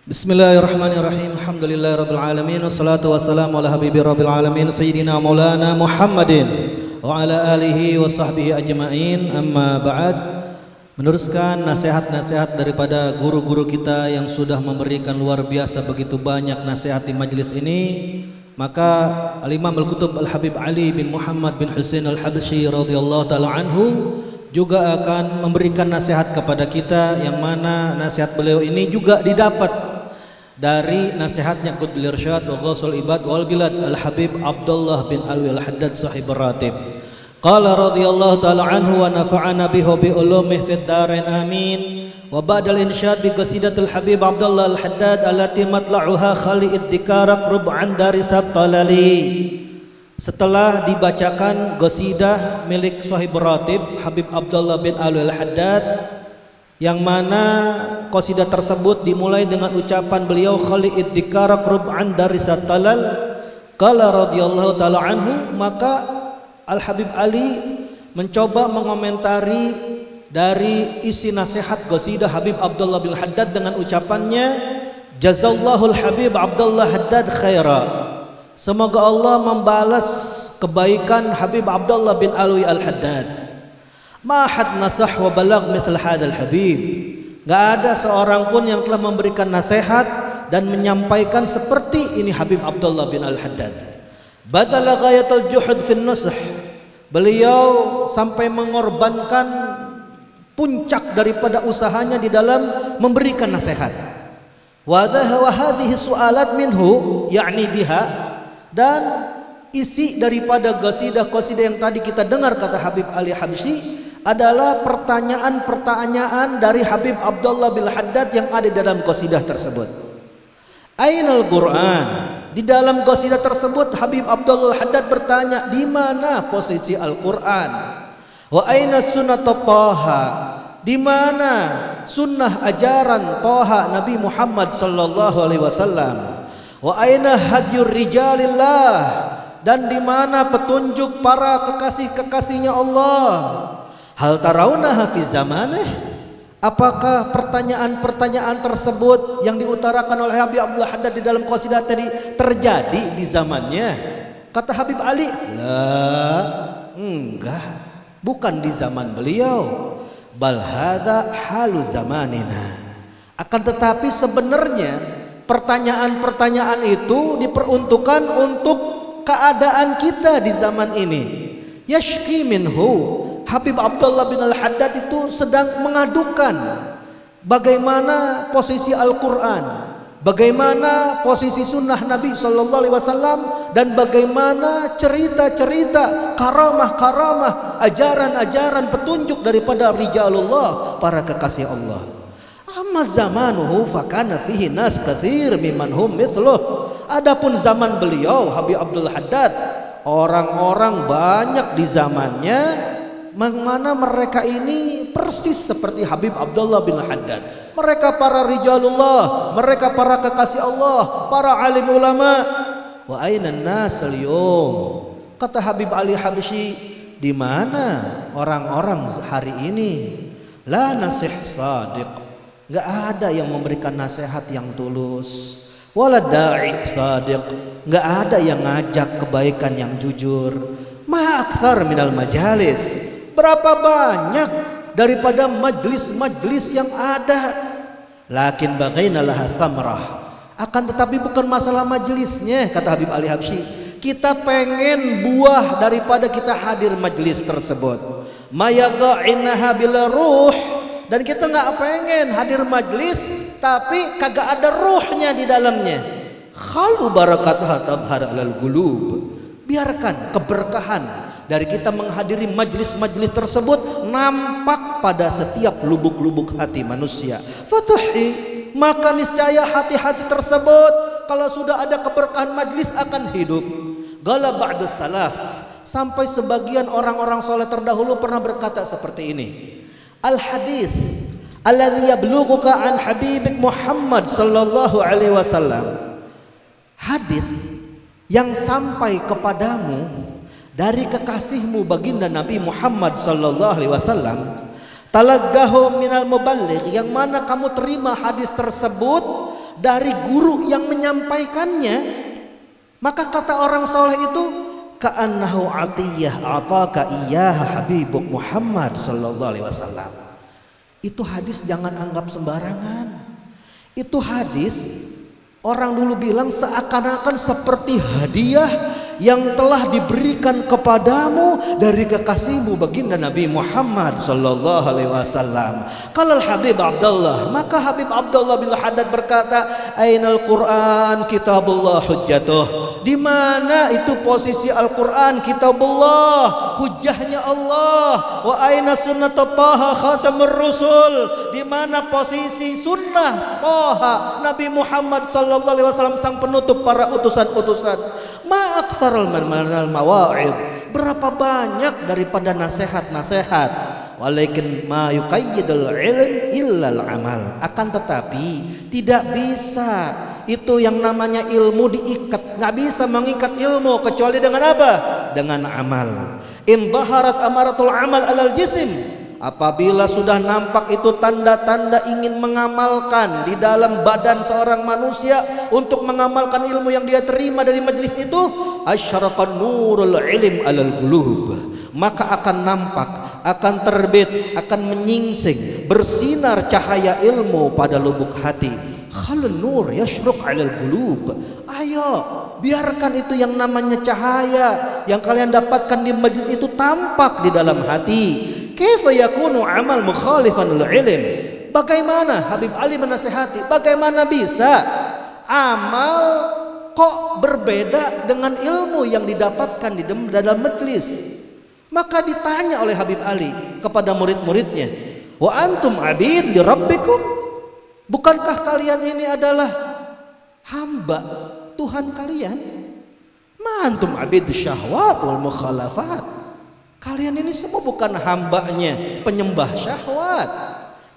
Bismillahirrahmanirrahim. Alhamdulillahirabbil alamin wassalatu wassalamu ala habibi rabbil alamin sayyidina maulana Muhammadin wa ala alihi wa sahbihi ajma'in. Amma ba'd. Meneruskan nasihat-nasihat daripada guru-guru kita yang sudah memberikan luar biasa begitu banyak nasihat di majlis ini, maka Al-Imam Al-Qutub Al-Habib Ali bin Muhammad bin Husain Al-Habsyi radhiyallahu ta'ala anhu juga akan memberikan nasihat kepada kita, yang mana nasihat beliau ini juga didapat dari nasihatnya Qutbul Irsyad wa Ghausul Ibad wal Bilad Al-Habib Abdullah bin Alwi Al-Haddad sahib Ratib. Qala radhiyallahu ta'ala anhu wa nafa'ana bihi bi ulumih fid darain amin. Wa ba'dal insyad bi qasidatul Habib Abdullah Al-Haddad allati matla'uha khali iddikara rub'an darisat talali. Setelah dibacakan qasidah milik sahib Ratib Habib Abdullah bin Alwi Al-Haddad, yang mana qasidah tersebut dimulai dengan ucapan beliau khali iddikara rub'an darisat talal. Qala radhiyallahu ta'ala anhu, maka Al-Habib Ali mencoba mengomentari dari isi nasihat qasidah Habib Abdullah bin Haddad dengan ucapannya, jazallahul Habib Abdullah Haddad khaira. Semoga Allah membalas kebaikan Habib Abdullah bin Alwi Al-Haddad. Ma had nasah wa balagh mithl hadzal Habib. Enggak ada seorang pun yang telah memberikan nasihat dan menyampaikan seperti ini Habib Abdullah bin Al-Haddad. Badala ghayatul juhud fin nusah. Beliau sampai mengorbankan puncak daripada usahanya di dalam memberikan nasihat. Wa hadhihi su'alat minhu yakni biha, dan isi daripada qasidah-qasidah yang tadi kita dengar kata Habib Ali Habsyi adalah pertanyaan-pertanyaan dari Habib Abdullah bin Haddad yang ada dalam qasidah tersebut. Ainal Quran? Di dalam qasidah tersebut Habib Abdullah Haddad bertanya, di mana posisi Al-Quran? Wa aina sunnat Taha? Di mana sunnah ajaran Taha Nabi Muhammad sallallahu alaihi wasallam? Wa aina hadyur rijalillah? Dan di mana petunjuk para kekasih-kekasihnya Allah? Hal tarawnaha fi zamanih? Apakah pertanyaan-pertanyaan tersebut yang diutarakan oleh Habib Abdullah Haddad di dalam qasidah tadi terjadi di zamannya? Kata Habib Ali, la, enggak, bukan di zaman beliau. Bal hadza halu zamanina. Akan tetapi sebenarnya pertanyaan-pertanyaan itu diperuntukkan untuk keadaan kita di zaman ini. Yashki minhu. Habib Abdullah bin Al-Haddad itu sedang mengadukan bagaimana posisi Al-Quran, bagaimana posisi sunnah Nabi Sallallahu Alaihi Wasallam, dan bagaimana cerita-cerita karamah-karamah, ajaran-ajaran petunjuk daripada rijalullah, para kekasih Allah. Amma zamanuhu fakana fihi nas katsir mimman hum mithluh. Adapun zaman beliau Habib Abdullah Haddad, orang-orang banyak di zamannya mana mereka ini persis seperti Habib Abdullah bin Haddad. Mereka para rijalullah, mereka para kekasih Allah, para alim ulama. Wa aina an-nas al-yawm? Kata Habib Ali Habsyi, di mana orang-orang hari ini? La nasih sadiq. Enggak ada yang memberikan nasihat yang tulus. Wala da'i sadiq. Enggak ada yang ngajak kebaikan yang jujur. Ma akthar minal majalis. Berapa banyak daripada majlis-majlis yang ada. Lakin bagaina laha thamrah. Akan tetapi bukan masalah majlisnya, kata Habib Ali Habsyi. Kita pengen buah daripada kita hadir majlis tersebut. Mayaga'innaha bila ruh. Dan kita nggak pengen hadir majlis tapi kagak ada ruhnya di dalamnya. Khalu barakatuha tabhar alal qulub. Biarkan keberkahan dari kita menghadiri majlis-majlis tersebut nampak pada setiap lubuk-lubuk hati manusia. Fatuhi, maka niscaya hati-hati tersebut kalau sudah ada keberkahan majlis akan hidup. Qala ba'du salaf, sampai sebagian orang-orang soleh terdahulu pernah berkata seperti ini. Al hadis alladhi yablughuka an habibik Muhammad sallallahu alaihi wasallam. Hadis yang sampai kepadamu dari kekasihmu baginda Nabi Muhammad sallallahu alaihi wasallam, talaggahu minal muballigh, yang mana kamu terima hadis tersebut dari guru yang menyampaikannya, maka kata orang soleh itu ka'annahu atiyah ataka iyyaha habibuk Muhammad sallallahu alaihi wasallam. Itu hadis jangan anggap sembarangan. Itu hadis orang dulu bilang seakan-akan seperti hadiah yang telah diberikan kepadamu dari kekasihmu baginda Nabi Muhammad sallallahu alaihi wasallam. Kalau Habib Abdullah, maka Habib Abdullah bin Haddad berkata, "Ainal Quran kitabullah hujjatuh." Di mana itu posisi Al-Qur'an kitabullah, hujjahnya Allah. Wa aina sunnatut Taha khatamur rusul. Di mana posisi sunnah Taha Nabi Muhammad sallallahu alaihi wasallam sang penutup para utusan-utusan. Ma aktsarul mawa'id, berapa banyak daripada nasihat-nasihat. Walakin ma yuqayyidul ilm illal amal. Akan tetapi tidak bisa itu yang namanya ilmu diikat, nggak bisa mengikat ilmu kecuali dengan apa? Dengan amal. In dhaharat amaratul amal alal jisim, apabila sudah nampak itu tanda-tanda ingin mengamalkan di dalam badan seorang manusia untuk mengamalkan ilmu yang dia terima dari majelis itu, asyraqan nurul ilm alal qulub, maka akan nampak, akan terbit, akan menyingsing, bersinar cahaya ilmu pada lubuk hati. Khalun nur yashruq alal qulub. Ayo, biarkan itu yang namanya cahaya yang kalian dapatkan di majelis itu tampak di dalam hati. Kaifa yakunu amal mukhalifan lil ilm? Bagaimana Habib Ali menasihati? Bagaimana bisa amal kok berbeda dengan ilmu yang didapatkan di dalam majelis? Maka ditanya oleh Habib Ali kepada murid-muridnya, "Wa antum abid li rabbikum?" Bukankah kalian ini adalah hamba Tuhan kalian? Ma antum abid syahwat wal mukhalafat. Kalian ini semua bukan hambanya penyembah syahwat.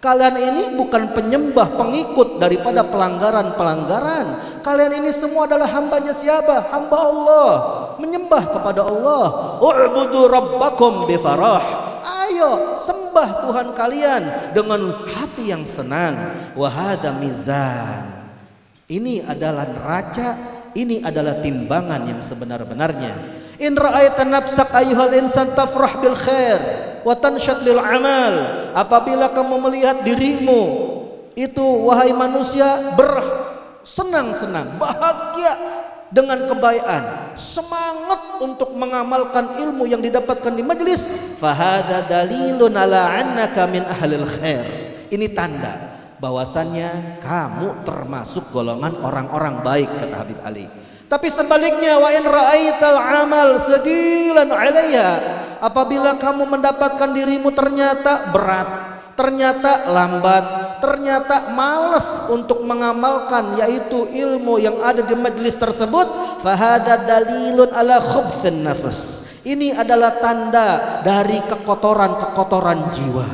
Kalian ini bukan penyembah pengikut daripada pelanggaran-pelanggaran. Kalian ini semua adalah hambanya siapa? Hamba Allah, menyembah kepada Allah. U'budu rabbakum bifarah. Ayo sembah Tuhan kalian dengan hati yang senang. Wahada mizan. Ini adalah neraca, ini adalah timbangan yang sebenar-benarnya. In ra'aita nafsak ayyuhal insan tafrah bil khair wa tanshad lil amal. Apabila kamu melihat dirimu itu wahai manusia bersenang-senang, bahagia dengan kebaikan, semangat untuk mengamalkan ilmu yang didapatkan di majelis, fahada dalilun ala annaka min ahlil khair. Ini tanda bahwasannya kamu termasuk golongan orang-orang baik, kata Habib Ali. Tapi sebaliknya, wa in ra'aital amal thaqilan 'alayha, apabila kamu mendapatkan dirimu ternyata berat, ternyata lambat, ternyata malas untuk mengamalkan yaitu ilmu yang ada di majelis tersebut, fahada dalilun ala khubthin nafas. Ini adalah tanda dari kekotoran-kekotoran jiwa.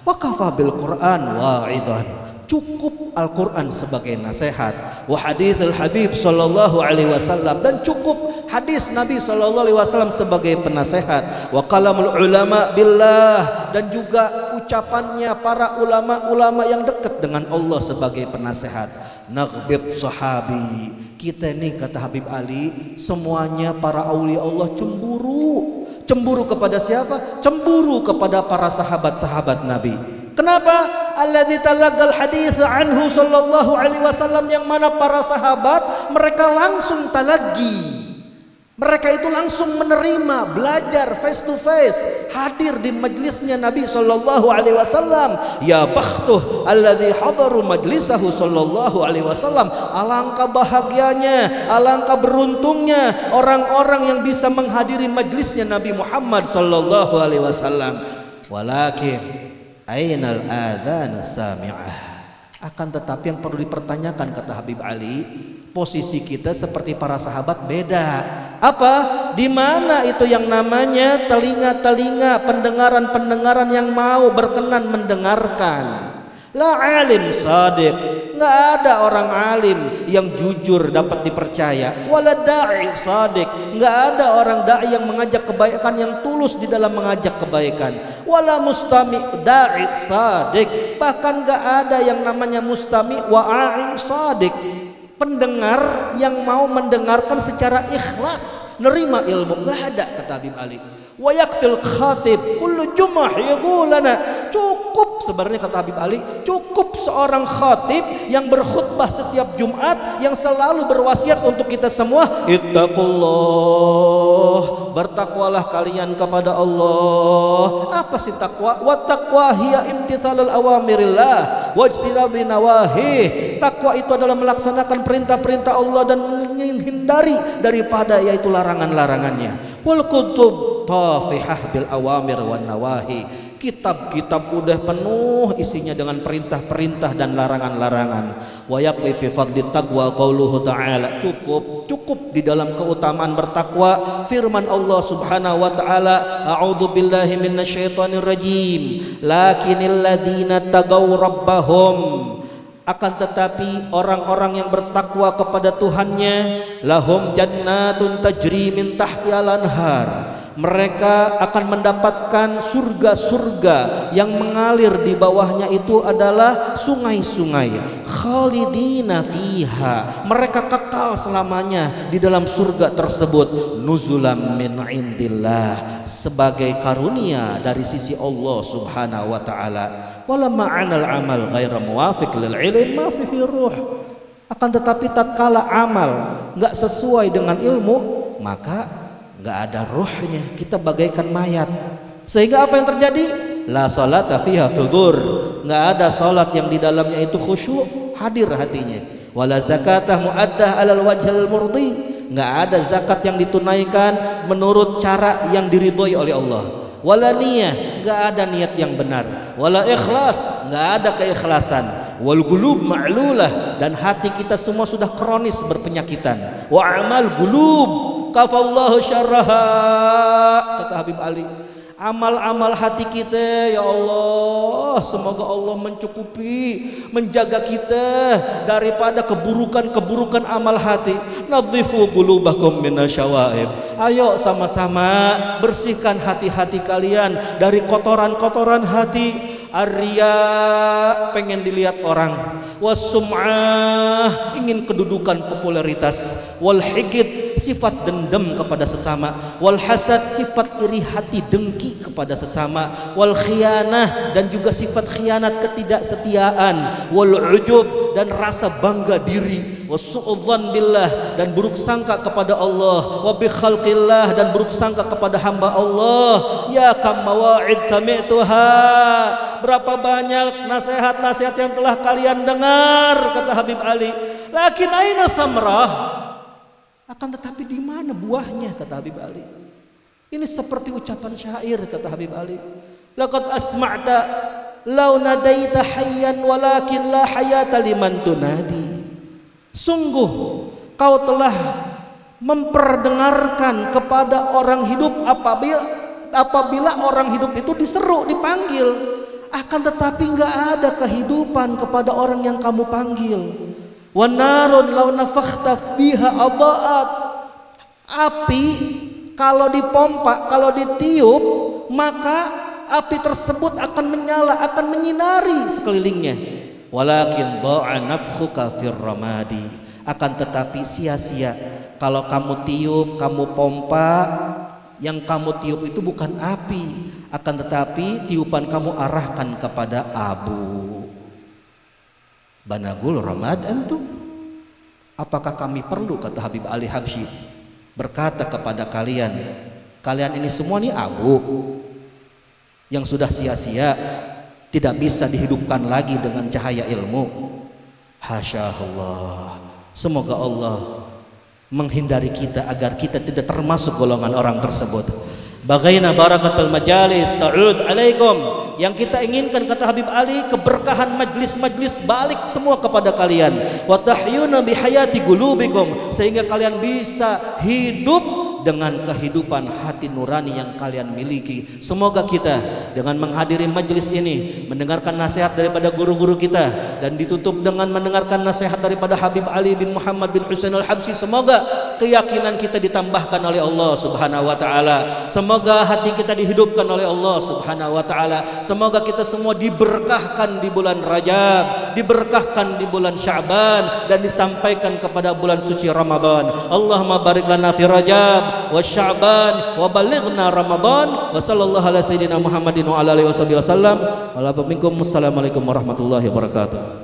Wa kafa bil Qur'an wa'idhan. Cukup Al-Quran sebagai nasihat, wa hadithul Habib sallallahu alaihi wasallam, dan cukup hadis Nabi sallallahu alaihi wasallam sebagai penasehat, wa kalamul ulama billah, dan juga ucapannya para ulama-ulama yang dekat dengan Allah sebagai penasehat. Naghbit sahabi, kita ini kata Habib Ali semuanya para aulia Allah cemburu. Cemburu kepada siapa? Cemburu kepada para sahabat-sahabat Nabi. Kenapa? Alladzi talaqal hadits anhu sallallahu alaihi wasallam, yang mana para sahabat mereka langsung talaqi. Mereka itu langsung menerima, belajar face to face, hadir di majlisnya Nabi sallallahu alaihi wasallam. Ya bakhtuh alladzi hadaru majlisahu sallallahu alaihi wasallam. Alangkah bahagianya, alangkah beruntungnya orang-orang yang bisa menghadiri majlisnya Nabi Muhammad sallallahu alaihi wasallam. Walakin ainal adzan sami'ah. Akan tetapi yang perlu dipertanyakan kata Habib Ali, posisi kita seperti para sahabat beda. Apa? Di mana itu yang namanya telinga-telinga, pendengaran-pendengaran yang mau berkenan mendengarkan? La alim sadiq, nggak ada orang alim yang jujur dapat dipercaya. Wala da'i sadiq, nggak ada orang da'i yang mengajak kebaikan yang tulus di dalam mengajak kebaikan. Wala mustami da'i sadiq, bahkan nggak ada yang namanya mustami wa'i sadiq, pendengar yang mau mendengarkan secara ikhlas, nerima ilmu. Nggak ada, kata Habib Ali. Wa yakfil khatib kullu jumah yaqulana, cukup sebenarnya kata Habib Ali, cukup seorang khatib yang berkhutbah setiap Jumat yang selalu berwasiat untuk kita semua, ittaqullah, bertakwalah kalian kepada Allah. Apa sih takwa? Wa taqwa hiya imtithalul awamirillah wajtinabi nawahi. Takwa itu adalah melaksanakan perintah-perintah Allah dan menghindari daripada yaitu larangan-larangannya. Wal kutub tafihah bil awamir wan nawahi, kitab-kitab udah penuh isinya dengan perintah-perintah dan larangan-larangan. Wa yakfi fi fadli taqwa qauluhu ta'ala, cukup di dalam keutamaan bertakwa firman Allah Subhanahu wa taala, a'udzu billahi minasyaitonir rajim, lakinil ladzina tagaw rabbahum, akan tetapi orang-orang yang bertakwa kepada Tuhannya, lahum jannatun tajri min tahtihal anhar, mereka akan mendapatkan surga-surga yang mengalir di bawahnya itu adalah sungai-sungai, khalidina fiha, mereka kekal selamanya di dalam surga tersebut, nuzulam min indillah, sebagai karunia dari sisi Allah Subhanahu wa taala. Wala ma'anal amal ghaira muwafiq lil ilm ma fihi ruh, akan tetapi tatkala amal enggak sesuai dengan ilmu, maka enggak ada ruhnya, kita bagaikan mayat. Sehingga apa yang terjadi? La salata fiha hudur, enggak ada salat yang di dalamnya itu khusyuk, hadir hatinya. Wala zakatah muaddah alal wajhil murdi, enggak ada zakat yang ditunaikan menurut cara yang diridhoi oleh Allah. Wala niyah, enggak ada niat yang benar. Wala ikhlas, enggak ada keikhlasan. Wal qulub ma'lulah, dan hati kita semua sudah kronis berpenyakitan. Wa amal qulub kafallahu syarraha, kata Habib Ali. Amal-amal hati kita, ya Allah, semoga Allah mencukupi, menjaga kita daripada keburukan-keburukan amal hati. Nadzifu qulubakum minasyawaib, ayo sama-sama bersihkan hati-hati kalian dari kotoran-kotoran hati. Ar-riya, pengen dilihat orang, was-sum'ah, ingin kedudukan popularitas, wal higid, sifat dendam kepada sesama, wal hasad, sifat iri hati dengki kepada sesama, wal khianah, dan juga sifat khianat ketidaksetiaan, wal ujub, dan rasa bangga diri, wasu'udzan billah, dan buruk sangka kepada Allah, wa bi khalqillah, dan buruk sangka kepada hamba Allah. Ya kam mawa'id sami'tuha, berapa banyak nasihat-nasihat yang telah kalian dengar, kata Habib Ali. Lakin aina thamrah, akan tetapi di mana buahnya, kata Habib Ali. Ini seperti ucapan syair, kata Habib Ali. Laqad asma'ta law nadaita hayyan walakin la hayata liman tunadi. Sungguh kau telah memperdengarkan kepada orang hidup apabila orang hidup itu diseru, dipanggil, akan tetapi enggak ada kehidupan kepada orang yang kamu panggil. Wa narun law nafakhta biha adaat, api kalau dipompa, kalau ditiup, maka api tersebut akan menyala, akan menyinari sekelilingnya. Walakin dha'a nafkhuka fir ramadi, akan tetapi sia-sia kalau kamu tiup, kamu pompa, yang kamu tiup itu bukan api, akan tetapi tiupan kamu arahkan kepada abu. Banagul ramad antum, apakah kami perlu, kata Habib Ali Habsyi, berkata kepada kalian, kalian ini semua nih abu yang sudah sia-sia, tidak bisa dihidupkan lagi dengan cahaya ilmu. Hasya Allah, semoga Allah menghindari kita agar kita tidak termasuk golongan orang tersebut. Bagaina barakatul majalis ta'ud alaikum, yang kita inginkan, kata Habib Ali, keberkahan majlis-majlis balik semua kepada kalian. Wa tahyuna bihayati qulubikum, sehingga kalian bisa hidup dengan kehidupan hati nurani yang kalian miliki. Semoga kita dengan menghadiri majelis ini, mendengarkan nasihat daripada guru-guru kita, dan ditutup dengan mendengarkan nasihat daripada Habib Ali bin Muhammad bin Husain al-Habsyi, semoga keyakinan kita ditambahkan oleh Allah Subhanahu wa taala. Semoga hati kita dihidupkan oleh Allah Subhanahu wa taala. Semoga kita semua diberkahkan di bulan Rajab, diberkahkan di bulan Sya'ban, dan disampaikan kepada bulan suci Ramadan. Allahumma barik lana fi Rajab wa Sya'ban wa balighna Ramadan. Wa sallallahu ala sayyidina Muhammadin wa ala alihi wasallam. Assalamualaikum warahmatullahi wabarakatuh.